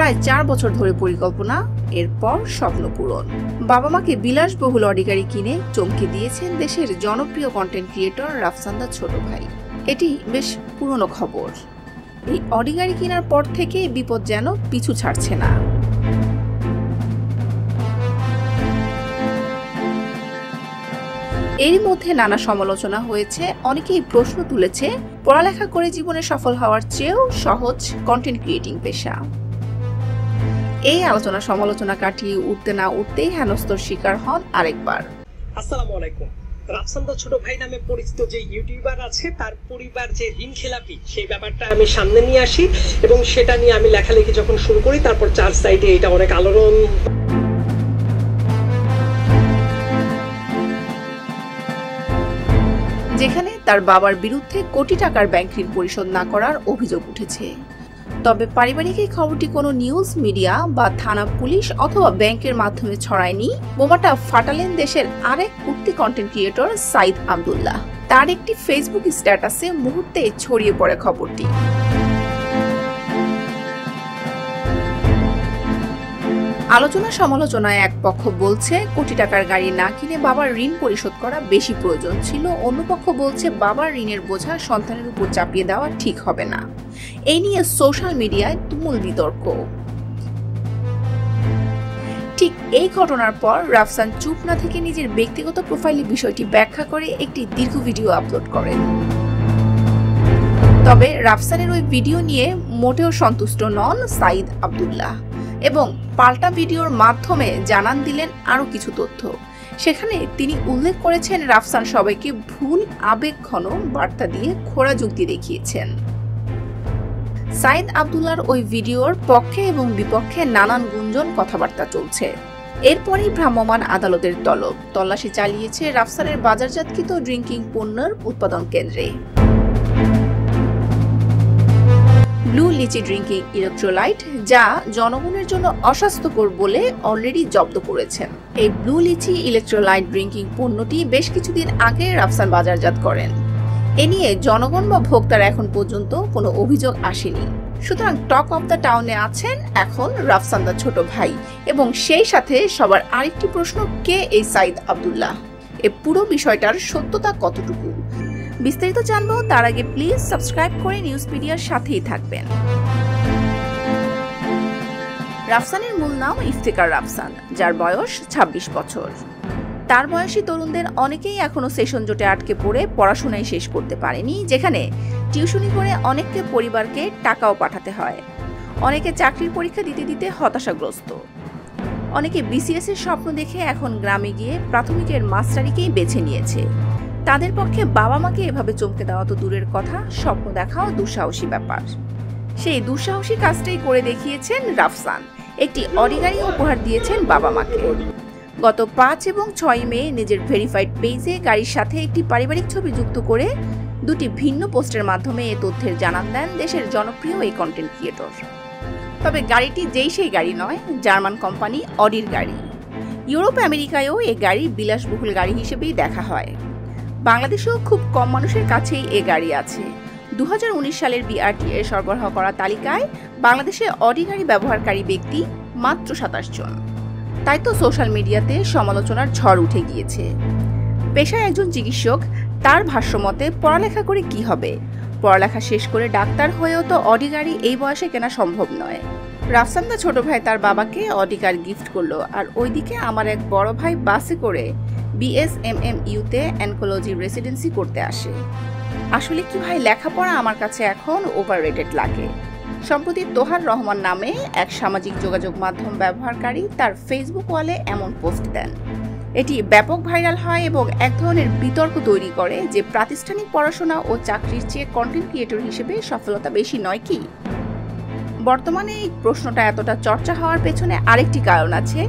প্রায় 4 বছর ধরে পরিকল্পনা, এরপর স্বপ্ন পূরণ। বাবা মাকে বিলাসবহুল অডি গাড়ি কিনে চমকে দিয়েছেন দেশের জনপ্রিয় কন্টেন্ট ক্রিয়েটর রাফসানদার ছোট ভাই। এটি বেশ পুরনো খবর। এই অডি গাড়ি কেনার পর থেকে বিপদ যেন পিছু ছাড়ছে না। এরই মধ্যে নানা সমালোচনা হয়েছে। অনেকেই প্রশ্ন তুলেছে, পড়ালেখা করে জীবনে সফল হওয়ার চেয়েও সহজ কন্টেন্ট ক্রিয়েটিং পেশা। এই আলোচনা সমালোচনা কাটিয়ে উঠতে না উঠতেই হেনস্তর শিকার হন আরেকবার। আসসালামু আলাইকুম। রাফসানদার ছোট ভাই নামে পরিচিত যে ইউটিউবার আছে তার পরিবার যে ঋণ খেলাপি, সেই ব্যাপারটা আমি সামনে নিয়ে আসি এবং সেটা নিয়ে আমি লেখালেখি যখন শুরু করি, তারপর 4 সাইডে এটা অনেক আলোড়ন। যেখানে তার বাবার বিরুদ্ধে কোটি টাকার ব্যাংক ঋণ পরিশোধ না করার অভিযোগ উঠেছে। তবে পারিবারিক এই খবরটি কোনো নিউজ মিডিয়া বা থানা পুলিশ অথবা ব্যাংকের মাধ্যমে ছড়ায়নি। বোমাটা ফাটালেন দেশের আরেক উঠতি কন্টেন্ট ক্রিয়েটর সাইদ আব্দুল্লাহ। তার একটি ফেসবুক স্ট্যাটাসে মুহূর্তে ছড়িয়ে পড়ে খবরটি। আলোচনা সমালোচনায় এক পক্ষ বলছে কোটি টাকার গাড়ি না কিনে বাবার ঋণ পরিশোধ করা বেশি প্রয়োজন ছিল, অন্য পক্ষ বলছে বাবার ঋণের বোঝা সন্তানের উপর চাপিয়ে দেওয়া ঠিক হবে না। এই নিয়ে সোশ্যাল মিডিয়ায় তুমুল বিতর্ক। ঠিক এই ঘটনার পর রাফসান চুপ না থেকে নিজের ব্যক্তিগত প্রোফাইলে বিষয়টি ব্যাখ্যা করে একটি দীর্ঘ ভিডিও আপলোড করেন। তবে রাফসানের ওই ভিডিও নিয়ে মোটেও সন্তুষ্ট নন সাইদ আব্দুল্লাহ এবং পাল্টা ভিডিওর মাধ্যমে জানান দিলেন আরো কিছু তথ্য। সেখানে তিনি উল্লেখ করেছেন রাফসান সবাইকে ভুল আবেগঘন বার্তা দিয়ে খোঁড়া যুক্তি দেখিয়েছেন। সাইদ আব্দুল্লাহর ওই ভিডিওর পক্ষে এবং বিপক্ষে নানান গুঞ্জন কথাবার্তা চলছে। এরপরই ভ্রাম্যমাণ আদালতের তল্লাশি চালিয়েছে রাফসানের বাজারজাতকৃত ড্রিঙ্কিং পণ্যের উৎপাদন কেন্দ্রে। ব্লু লিচি ড্রিঙ্কিং ইলেকট্রোলাইট, যা জনগণের জন্য অস্বাস্থ্যকর বলে অলরেডি জব্দ করেছেন। এই ব্লু লিচি ইলেকট্রোলাইট ড্রিঙ্কিং পণ্যটি বেশ কিছুদিন আগে রাফসান বাজারজাত করেন। এ নিয়ে জনগণ বা ভোক্তার এখন পর্যন্ত কোনো অভিযোগ আসেনি। সুতরাং টক অফ দ্য টাউনে আছেন এখন রাফসানদার ছোট ভাই এবং সেই সাথে সবার আরেকটি প্রশ্ন, কে এই সাইদ আব্দুল্লাহ? এই পুরো বিষয়টার সত্যতা কতটুকু? বিস্তারিত জানবো তার আগে প্লিজ সাবস্ক্রাইব করে নিউজ মিডিয়ার সাথেই থাকবেন। রাফসানের মূল নাম ইফতেখার রাফসান, যার বয়স 26 বছর। তার বয়সী তরুণদের অনেকেই এখনো সেশন জোটে আটকে পড়ে পড়াশোনায় শেষ করতে পারেনি, যেখানে টিউশনি করে অনেককে পরিবারকে টাকাও পাঠাতে হয়। অনেকে চাকরির পরীক্ষা দিতে দিতে হতাশাগ্রস্ত। অনেকে বিসিএস এর স্বপ্ন দেখে এখন গ্রামে গিয়ে প্রাথমিকের মাস্টারিকেই বেছে নিয়েছে। তাদের পক্ষে বাবা মাকে এভাবে চমকে দেওয়া তো দূরের কথা, স্বপ্ন দেখাও দুঃসাহসী ব্যাপার। সেই দুঃসাহসী কাজটাই করে দেখিয়েছেন রাফসান। একটি অডি গাড়ি উপহার দিয়েছেন বাবা মাকে। গত 5 এবং 6 মে নিজের ভেরিফাইড পেজে গাড়ির সাথে একটি পারিবারিক ছবি যুক্ত করে দুটি ভিন্ন পোস্টের মাধ্যমে এ তথ্যের জানান দেন দেশের জনপ্রিয় এই কন্টেন্ট ক্রিয়েটর। তবে গাড়িটি যেই সেই গাড়ি নয়, জার্মান কোম্পানি অডির গাড়ি। ইউরোপ আমেরিকায়ও এই গাড়ি বিলাসবহুল গাড়ি হিসেবেই দেখা হয়। বাংলাদেশেও খুব কম মানুষের কাছেই এ গাড়ি আছে। 2019 সালের BRTA সরবরাহ করা তালিকায় বাংলাদেশে অডি গাড়ি ব্যবহারকারী ব্যক্তি মাত্র 27 জন। তাই তো সোশ্যাল মিডিয়াতে সমালোচনার ঝড় উঠে গিয়েছে। পেশায় একজন চিকিৎসক, তার ভাষ্যমতে পড়ালেখা করে কি হবে? পড়ালেখা শেষ করে ডাক্তার হয়েও তো অডি গাড়ি এই বয়সে কেনা সম্ভব নয়। রাফসানদা ছোট ভাই তার বাবাকে অডি কার গিফট করলো, আর ওইদিকে আমার এক বড় ভাই বাসে করে BSMMU-তে অ্যানকোলজি রেসিডেন্সি করতে আসে। আসলে কি ভাই, লেখাপড়া আমার কাছে এখন ওভাররেটেড লাগে। সম্প্রতি তোহার রহমান নামে এক সামাজিক যোগাযোগ মাধ্যম ব্যবহারকারী তার ফেসবুক ওয়ালে এমন পোস্ট দেন। এটি ব্যাপক ভাইরাল হয় এবং এক ধরনের বিতর্ক তৈরি করে যে প্রাতিষ্ঠানিক পড়াশোনা ও চাকরির চেয়ে কন্টেন্ট ক্রিয়েটর হিসেবে সফলতা বেশি নয় কি? বর্তমানে এই প্রশ্নটা এতটা চর্চা হওয়ার পেছনে আরেকটি কারণ আছে।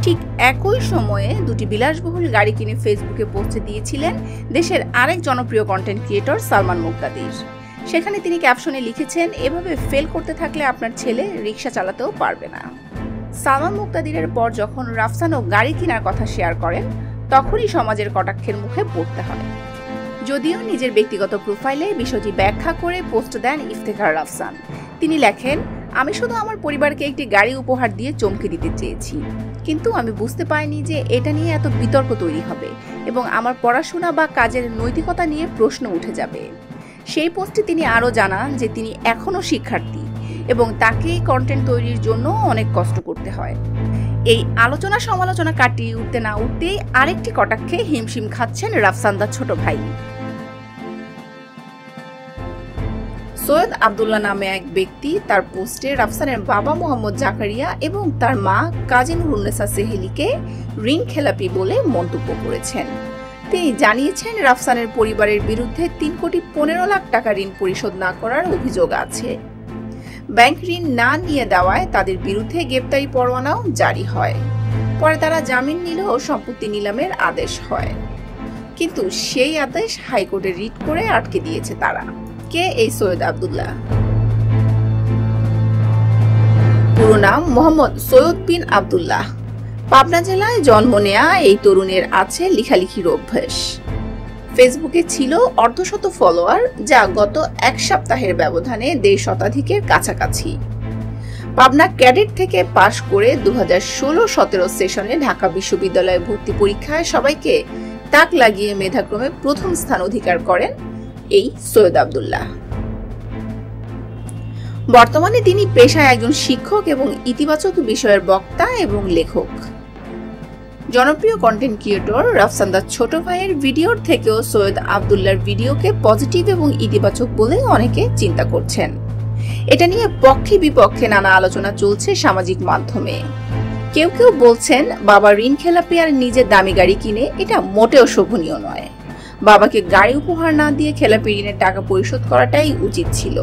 ঠিক একই সময়ে দুটি বিলাসবহুল গাড়ি কিনে ফেসবুকে পোস্ট দিয়েছিলেন দেশের আরেক জনপ্রিয় কন্টেন্ট ক্রিয়েটর সালমান মুক্তাদির। সেখানে তিনি ক্যাপশনে লিখেছেন, এভাবে ফেল করতে থাকলে আপনার ছেলে রিক্সা চালাতেও পারবে না। সালমান মুক্তাদিরের পর যখন রাফসানও গাড়ি কেনার কথা শেয়ার করেন, তখনই সমাজের কটাক্ষের মুখে পড়তে হয়। যদিও নিজের ব্যক্তিগত প্রোফাইলে বিষয়টি ব্যাখ্যা করে পোস্ট দেন ইফতেখার রাফসান। তিনি লেখেন, আমি শুধু আমার পরিবারকে একটি গাড়ি উপহার দিয়ে চমকে দিতে চেয়েছি, কিন্তু আমি বুঝতে পারিনি যে এটা নিয়ে এত বিতর্ক তৈরি হবে এবং আমার পড়াশোনা বা কাজের নৈতিকতা নিয়ে প্রশ্ন উঠে যাবে। সেই পোস্টে তিনি আরও জানান যে তিনি এখনও শিক্ষার্থী এবং তাকে কন্টেন্ট তৈরির জন্য অনেক কষ্ট করতে হয়। এই আলোচনা সমালোচনা কাটিয়ে উঠতে না উঠতেই আরেকটি কটাক্ষে হিমশিম খাচ্ছেন রাফসানদার ছোট ভাই। সৈয়দ আব্দুল্লাহ নামে এক ব্যক্তি তার পোস্টে রাফসানের বাবা মোহাম্মদ জাকারিয়া এবং তার মা কাজী নুরুন্নেসা সেহেলিকে ঋণ খেলাপি বলে মন্তব্য করেছেন। তিনি জানিয়েছেন রাফসানের পরিবারের বিরুদ্ধে 3,15,00,000 টাকা ঋণ পরিশোধ না করার অভিযোগ আছে। ব্যাংক ঋণ না নিয়ে দেওয়ায় তাদের বিরুদ্ধে গ্রেপ্তারি পরোয়ানাও জারি হয়। পরে তারা জামিন নিলেও সম্পত্তি নিলামের আদেশ হয়, কিন্তু সেই আদেশ হাইকোর্টে রিট করে আটকে দিয়েছে তারা। কে এই সৈয়দ আব্দুল্লাহ? পুরো নাম মোহাম্মদ সৈয়দ বিন আব্দুল্লাহ। পাবনা জেলায় জন্ম নেয়া এই তরুণের আছে লেখালেখির অভ্যাস। ফেসবুকে ছিল অর্ধশত ফলোয়ার, যা গত এক সপ্তাহের ব্যবধানে 1.5 শতাধিকের কাছাকাছি। পাবনা ক্যাডেট থেকে পাশ করে 2016-17 সেশনে ঢাকা বিশ্ববিদ্যালয়ে ভর্তি পরীক্ষায় সবাইকে তাক লাগিয়ে মেধাক্রমে প্রথম স্থান অধিকার করেন এই সৈয়দ আব্দুল্লাহ। বর্তমানে তিনি পেশায় একজন শিক্ষক এবং ইতিবাচক বিষয়ের বক্তা এবং লেখক। জনপ্রিয় কন্টেন্ট ক্রিয়েটর রাফসানদার ছোট ভাইয়ের ভিডিওর থেকেও সৈয়দ আব্দুল্লাহর ভিডিওকে পজিটিভ এবং ইতিবাচক বলে অনেকে চিন্তা করছেন। এটা নিয়ে পক্ষে বিপক্ষে নানা আলোচনা চলছে সামাজিক মাধ্যমে। কেউ কেউ বলছেন বাবা ঋণ খেলাপি আর নিজে দামি গাড়ি কিনে এটা মোটেও শোভনীয় নয়। বাবাকে গাড়ি উপহার না দিয়ে খেলাপি ঋণের টাকা পরিশোধ করাটাই উচিত ছিল।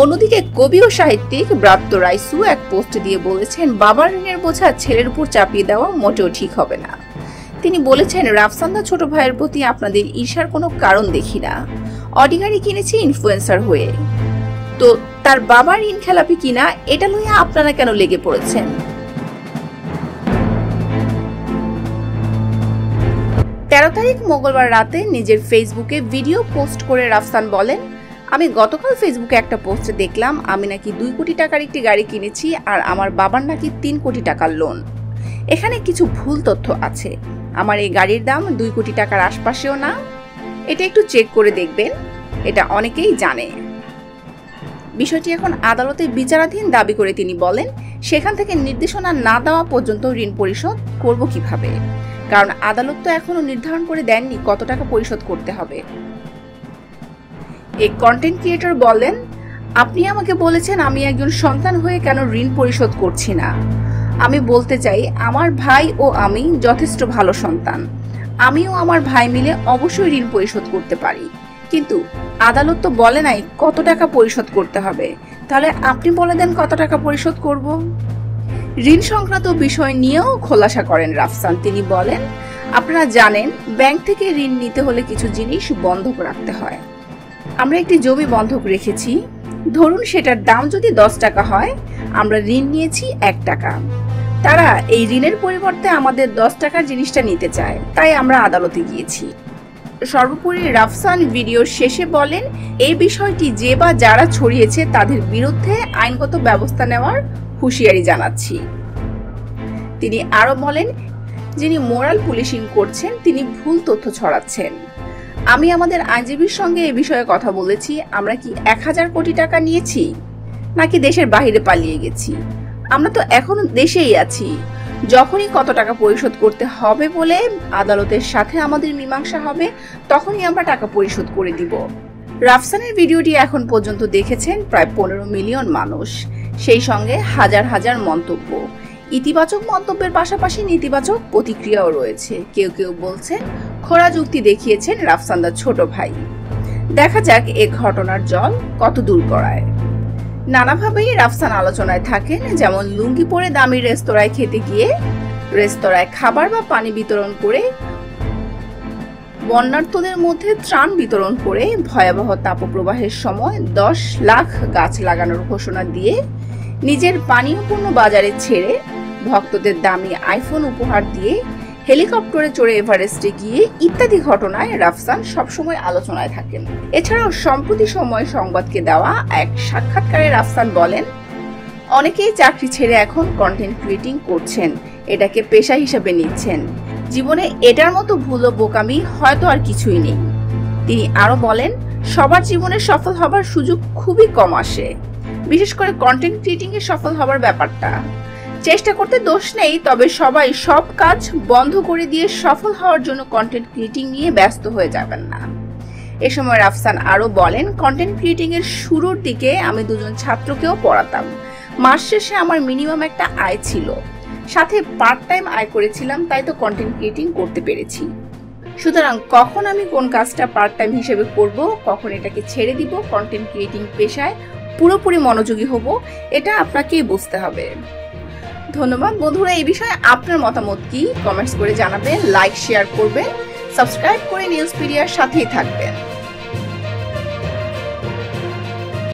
অন্যদিকে কবি ও সাহিত্যিক ব্রাত্য রাইসু এক পোস্ট দিয়ে বলেছেন বাবার ঋণের বোঝা ছেলের উপর চাপিয়ে দেওয়া মোটেও ঠিক হবে না। তিনি বলেছেন রাফসানদা ছোট ভাইয়ের প্রতি আপনাদের ঈর্ষার কোনো কারণ দেখি না। অডি গাড়ি কিনেছে ইনফ্লুয়েন্সার হয়ে, তো তার বাবার ঋণ খেলাপি কিনা এটা লইয়া আপনারা কেন লেগে পড়েছেন? 13 তারিখ মঙ্গলবার রাতে নিজের ফেসবুকে ভিডিও পোস্ট করে রাফসান বলেন, আমি গতকাল ফেসবুকে একটা পোস্টে দেখলাম আমি নাকি 2 কোটি টাকার একটি গাড়ি কিনেছি আর আমার বাবার নাকি 3 কোটি টাকার লোন। এখানে কিছু ভুল তথ্য আছে। আমার এই গাড়ির দাম 2 কোটি টাকার আশপাশেও না। এটা একটু চেক করে দেখবেন, এটা অনেকেই জানে। বিষয়টি এখন আদালতে বিচারাধীন দাবি করে তিনি বলেন, সেখান থেকে নির্দেশনা না দেওয়া পর্যন্ত ঋণ পরিশোধ করব কিভাবে, কারণ আদালত তো এখনো নির্ধারণ করে দেননি কত টাকা পরিশোধ করতে হবে। এই কন্টেন্ট ক্রিয়েটর বলেন, আপনি আমাকে বলেছেন আমি একজন সন্তান হয়ে কেন ঋণ পরিশোধ করছি না। আমি বলতে চাই আমার ভাই ও আমি যথেষ্ট ভালো সন্তান। আমিও আমার ভাই মিলে অবশ্যই ঋণ পরিশোধ করতে পারি, কিন্তু আদালত তো বলে নাই কত টাকা পরিশোধ করতে হবে। তাহলে আপনি বলে দেন কত টাকা পরিশোধ করব। ঋণ সংক্রান্ত বিষয় নিয়েও খোলাসা করেন রাফসান। তিনি বলেন, আপনারা জানেন ব্যাংক থেকে ঋণ নিতে হলে কিছু জিনিস বন্ধক রাখতে হয়। আমরা একটি জমি বন্ধক রেখেছি, ধরুন সেটার দাম যদি 10 টাকা হয়, আমরা ঋণ নিয়েছি 1 টাকা। তারা এই ঋণের পরিবর্তে আমাদের 10 টাকার জিনিসটা নিতে চায়, তাই আমরা আদালতে গিয়েছি। সর্বোপরি রাফসান ভিডিওর শেষে বলেন, এই বিষয়টি যে বা যারা ছড়িয়েছে তাদের বিরুদ্ধে আইনগত ব্যবস্থা নেওয়ার হুঁশিয়ারি জানাচ্ছি। তিনি আরো বলেন, যিনি মোরাল পুলিশিং করছেন তিনি ভুল তথ্য ছড়াচ্ছেন। আমি আমাদের আইনজীবীর সঙ্গে এ বিষয়ে কথা বলেছি। আমরা কি 1000 কোটি টাকা নিয়েছি নাকি দেশের বাইরে পালিয়ে গেছি? আমরা তো এখনো দেশেই আছি। যখনই কত টাকা পরিশোধ করতে হবে বলে আদালতের সাথে আমাদের মীমাংসা হবে, তখনই আমরা টাকা পরিশোধ করে দিব। রাফসানের ভিডিওটি এখন পর্যন্ত দেখেছেন প্রায় 15 মিলিয়ন মানুষ, সেই সঙ্গে হাজার হাজার মন্তব্য। ইতিবাচক মন্তব্যের পাশাপাশি নেতিবাচক প্রতিক্রিয়াও রয়েছে। কেউ কেউ বলছেন খোঁড়া যুক্তি দেখিয়েছেন রাফসানদার ছোট ভাই। দেখা যাক এ ঘটনার জল কত দূর গড়ায়। নানাভাবেই রাফসান আলোচনায় থাকেন, যেমন লুঙ্গি পরে দামি রেস্তোরাঁয় খেতে গিয়ে রেস্তোরাঁয় খাবার বা পানি বিতরণ করে, বন্যার্তদের মধ্যে ত্রাণ বিতরণ করে, ভয়াবহ তাপপ্রবাহের সময় 10 লাখ গাছ লাগানোর ঘোষণা দিয়ে, নিজের পানীয় পণ্য বাজারে ছেড়ে, ভক্তদের দামি আইফোন উপহার দিয়ে, হেলিকপ্টারে চড়ে এভারেস্টে গিয়ে ইত্যাদি ঘটনায় রাফসান সবসময় আলোচনায় থাকেন। এছাড়াও সম্প্রতি সময় সংবাদকে দেওয়া এক সাক্ষাৎকারে রাফসান বলেন, অনেকেই চাকরি ছেড়ে এখন কন্টেন্ট ক্রিয়েটিং করছেন, এটাকে পেশা হিসেবে নিচ্ছেন। জীবনে এটার মতো ভুল ও বোকামি হয়তো আর কিছুই নেই। তিনি আরো বলেন, সবার জীবনে সফল হবার সুযোগ খুবই কম আসে, বিশেষ করে কন্টেন্ট ক্রিয়েটিং এ সফল হবার ব্যাপারটা। চেষ্টা করতে দোষ নেই, তবে সবাই সব কাজ বন্ধ করে দিয়ে সফল হওয়ার জন্য কন্টেন্ট ক্রিয়েটিং নিয়ে ব্যস্ত হয়ে যাবেন না। এ সময় রাফসান আরো বলেন, কন্টেন্ট ক্রিয়েটিং এর শুরুর দিকে আমি 2 জন ছাত্রকেও পড়াতাম। মাস শেষে আমার মিনিমাম একটা আয় ছিল, সাথে পার্ট টাইম আয় করেছিলাম, তাই তো কন্টেন্ট ক্রিয়েটিং করতে পেরেছি। সুতরাং কখন আমি কোন কাজটা পার্ট টাইম হিসেবে করব, কখন এটাকে ছেড়ে দিব, কন্টেন্ট ক্রিয়েটিং পেশায় পুরোপুরি মনোযোগী হব, এটা আপনাকেই বুঝতে হবে। ধন্যবাদ বন্ধুরা। এই বিষয়ে আপনার মতামত কি কমেন্টস করে জানাবেন, লাইক শেয়ার করবেন, সাবস্ক্রাইব করে নিউজপিডিয়ার সাথেই থাকবেন।